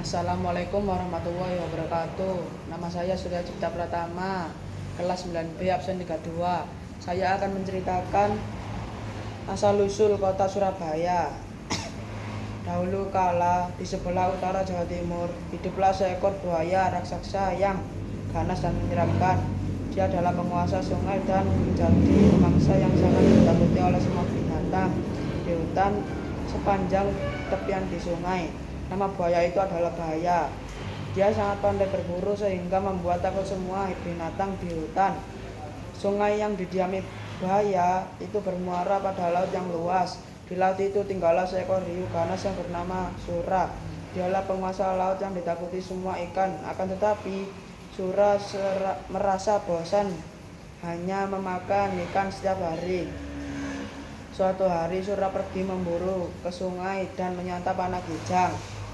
Assalamualaikum warahmatullahi wabarakatuh. Nama saya Surya Cipta Pratama, kelas 9B absen 32. Saya akan menceritakan asal-usul kota Surabaya. Dahulu kala di sebelah utara Jawa Timur, hiduplah seekor buaya raksasa yang ganas dan menyeramkan. Dia adalah penguasa sungai dan menjadi mangsa yang sangat ditakuti oleh semua binatang di hutan sepanjang tepian di sungai. Nama buaya itu adalah Bahaya. Dia sangat pandai berburu sehingga membuat takut semua binatang di hutan. Sungai yang didiami Bahaya itu bermuara pada laut yang luas. Di laut itu tinggallah seekor hiu ganas yang bernama Sura. Dialah penguasa laut yang ditakuti semua ikan. Akan tetapi Sura merasa bosan hanya memakan ikan setiap hari. Suatu hari Sura pergi memburu ke sungai dan menyantap anak kijang.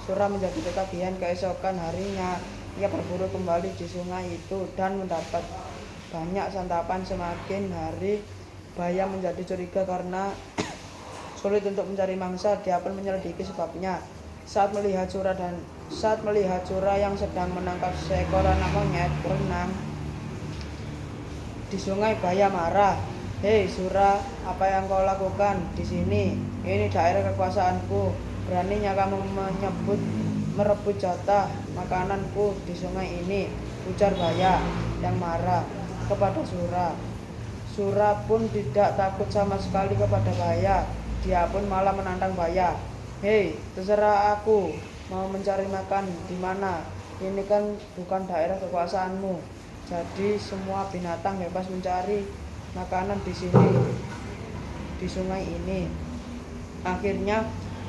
Sura menjadi ketagihan. Keesokan harinya ia berburu kembali di sungai itu dan mendapat banyak santapan. Semakin hari Bahaya menjadi curiga karena sulit untuk mencari mangsa. Dia pun menyelidiki sebabnya. Saat melihat Sura yang sedang menangkap seekor anak monyet berenang di sungai, Bahaya marah. "Hei Sura, apa yang kau lakukan di sini? Ini daerah kekuasaanku. Beraninya kamu merebut jatah makananku di sungai ini," ujar Bahaya yang marah kepada Sura. Sura pun tidak takut sama sekali kepada Bahaya. Dia pun malah menantang Bahaya. "Hei, terserah aku mau mencari makan di mana. Ini kan bukan daerah kekuasaanmu. Jadi semua binatang bebas mencari makanan di sini, di sungai ini." Akhirnya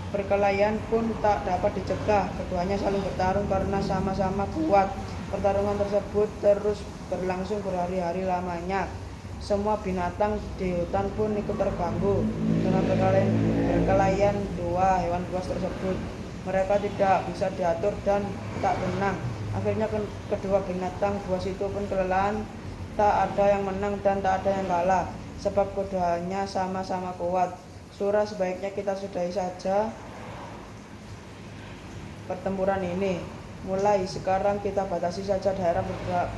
perkelahian pun tak dapat dicegah. Keduanya saling bertarung karena sama-sama kuat. Pertarungan tersebut terus berlangsung berhari-hari lamanya. Semua binatang di hutan pun ikut terganggu dengan perkelahian dua hewan buas tersebut. Mereka tidak bisa diatur dan tak tenang. Akhirnya kedua binatang buas itu pun kelelahan. Tak ada yang menang dan tak ada yang kalah, sebab keduanya sama-sama kuat. Sura, sebaiknya kita sudahi saja pertempuran ini. Mulai sekarang kita batasi saja daerah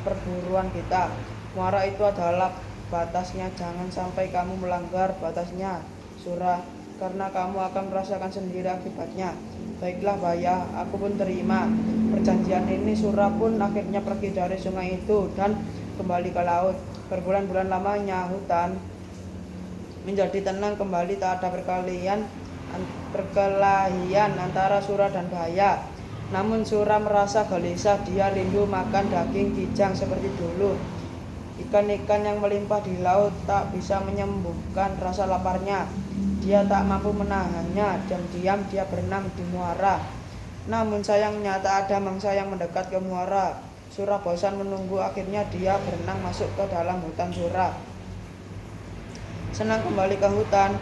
perburuan kita. Muara itu adalah batasnya. Jangan sampai kamu melanggar batasnya, Sura, karena kamu akan merasakan sendiri akibatnya. Baiklah Bahaya, aku pun terima perjanjian ini. Sura pun akhirnya pergi dari sungai itu dan kembali ke laut. Berbulan-bulan lamanya hutan menjadi tenang kembali. Tak ada perkelahian antara Sura dan Bahaya. Namun Sura merasa gelisah. Dia rindu makan daging kijang seperti dulu. Ikan-ikan yang melimpah di laut tak bisa menyembuhkan rasa laparnya. Dia tak mampu menahannya. Diam-diam dia berenang di muara. Namun sayangnya tak ada mangsa yang mendekat ke muara. Sura bosan menunggu. Akhirnya dia berenang masuk ke dalam hutan. Sura senang kembali ke hutan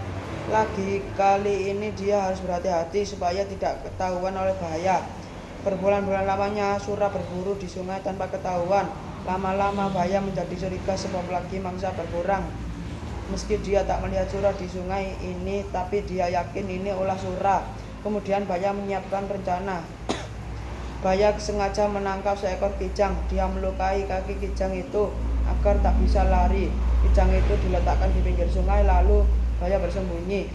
lagi. Kali ini dia harus berhati-hati supaya tidak ketahuan oleh Bahaya. Berbulan-bulan lamanya Sura berburu di sungai tanpa ketahuan. Lama-lama Bahaya menjadi curiga sebab lagi mangsa berkurang. Meski dia tak melihat Sura di sungai ini, tapi dia yakin ini ulah Sura. Kemudian Bahaya menyiapkan rencana. Bahaya sengaja menangkap seekor kijang. Dia melukai kaki kijang itu agar tak bisa lari. Kijang itu diletakkan di pinggir sungai, lalu Bahaya bersembunyi.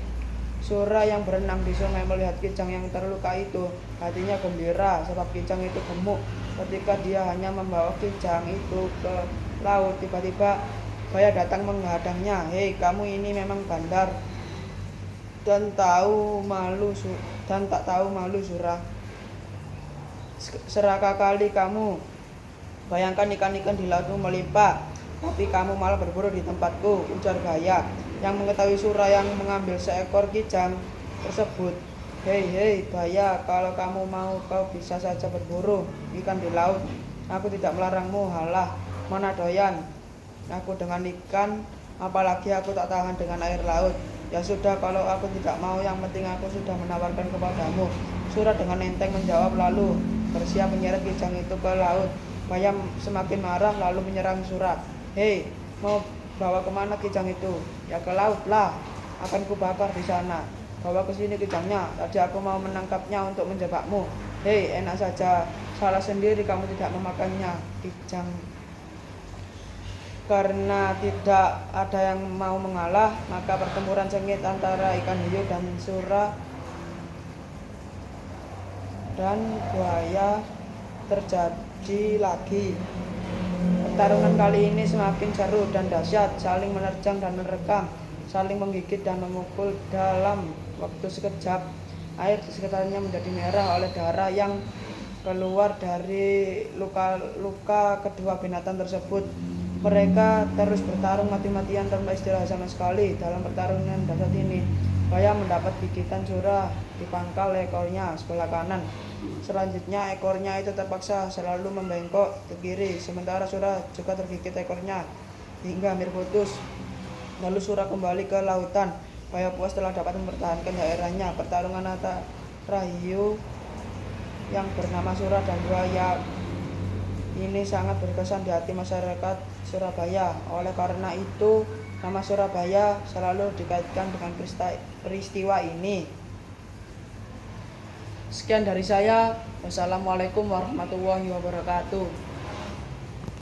Sura yang berenang di sungai melihat kijang yang terluka itu. Hatinya gembira sebab kijang itu gemuk. Ketika dia hanya membawa kijang itu ke laut, tiba-tiba Bahaya datang menghadangnya. "Hei, kamu ini memang bandar dan tak tahu malu, Sura. Serakah kali kamu. Bayangkan ikan-ikan di lautmu melimpah, tapi kamu malah berburu di tempatku," ujar Bahaya yang mengetahui Sura yang mengambil seekor kijang tersebut. Hei Bahaya, kalau kamu mau kau bisa saja berburu ikan di laut. Aku tidak melarangmu. Halah, mana doyan aku dengan ikan, apalagi aku tak tahan dengan air laut. Ya sudah, kalau aku tidak mau, yang penting aku sudah menawarkan kepadamu. Sura dengan enteng menjawab, lalu bersiap menyeret kijang itu ke laut. Bahaya semakin marah lalu menyerang Sura. "Hei, mau bawa kemana kijang itu?" "Ya ke laut lah, akan kubakar di sana." bawa ke sini kijangnya. Tadi aku mau menangkapnya untuk menjebakmu. Hei, enak saja. Salah sendiri kamu tidak memakannya, kijang. Karena tidak ada yang mau mengalah, maka pertempuran sengit antara ikan hiu dan sura dan buaya terjadi lagi. Pertarungan kali ini semakin seru dan dahsyat, saling menerjang dan menerkam, saling menggigit dan memukul dalam waktu sekejap. Air di sekitarnya menjadi merah oleh darah yang keluar dari luka-luka kedua binatang tersebut. Mereka terus bertarung mati-matian tanpa istirahat sama sekali. Dalam pertarungan dahsyat ini, buaya mendapat gigitan sura di pangkal ekornya sebelah kanan. Selanjutnya ekornya itu terpaksa selalu membengkok ke kiri, sementara sura juga tergigit ekornya hingga hampir putus. Lalu sura kembali ke lautan. Buaya puas telah dapat mempertahankan daerahnya. Pertarungan antara hiu yang bernama sura dan buaya ini sangat berkesan di hati masyarakat Surabaya. Oleh karena itu, nama Surabaya selalu dikaitkan dengan peristiwa ini. Sekian dari saya. Wassalamualaikum warahmatullahi wabarakatuh.